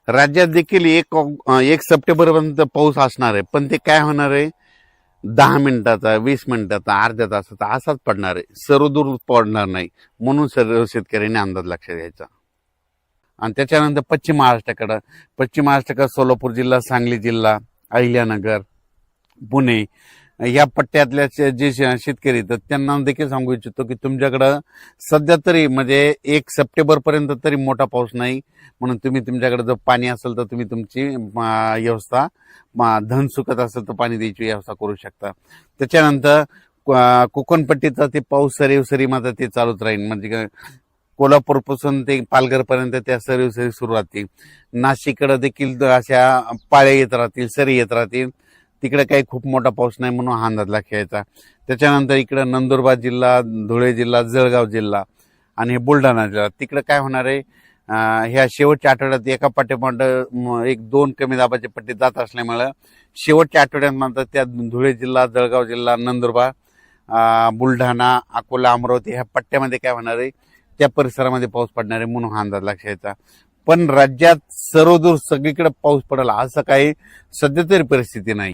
राज्यात देखील 1 सप्टेंबरपर्यंत पाऊस असणार आहे, पण ते काय होणार आहे, 10 मिनिटाचा, 20 मिनिटाचा, अर्ध्या तासाचा असाच पडणार आहे, सर्वदूर पडणार नाही. म्हणून सर्व शेतकऱ्यांनी अंदाज लक्षात घ्यायचा. आणि त्याच्यानंतर पश्चिम महाराष्ट्राकडे सोलापूर जिल्हा, सांगली जिल्हा, अहिल्यानगर, पुणे या पट्ट्यातल्या जे शेतकरी आहेत त्यांना देखील सांगू इच्छितो की तुमच्याकडं सध्या तरी म्हणजे 1 सप्टेंबर पर्यंत तरी मोठा पाऊस नाही, म्हणून तुम्ही तुमच्याकडे जर पाणी असेल तर तुम्ही तुमची व्यवस्था, धन सुकत असेल तर पाणी द्यायची व्यवस्था करू शकता. त्याच्यानंतर कोकणपट्टीचा ते पाऊस सरी मात्र ते चालूच राहील. म्हणजे कोल्हापूरपासून ते पालघरपर्यंत त्या सरी सुरू राहतील. नाशिककडे देखील अशा पाळ्या येत राहतील, सरी येत राहतील. तिकडे काही खूप मोठा पाऊस नाही म्हणून हा अंदाज घ्यायचा. त्याच्यानंतर इकडे नंदुरबार जिल्हा, धुळे जिल्हा, जळगाव जिल्हा आणि हे बुलढाणा जिल्हा, तिकडे काय होणार आहे, ह्या शेवटच्या आठवड्यात एका पाठोपाठ 1-2 कमी दाबाचे पट्टी जात असल्यामुळे शेवटच्या आठवड्यात मात्र त्या धुळे जिल्हा, जळगाव जिल्हा, नंदुरबार, बुलढाणा, अकोला, अमरावती ह्या पट्ट्यामध्ये काय होणार आहे, त्या परिसरामध्ये पाऊस पडणार आहे म्हणून हा अंदाज घ्यायचा. पण राज्यात सर्वदूर सगळीकडे पाऊस पडेल असं काही सध्या तरी परिस्थिती नाही.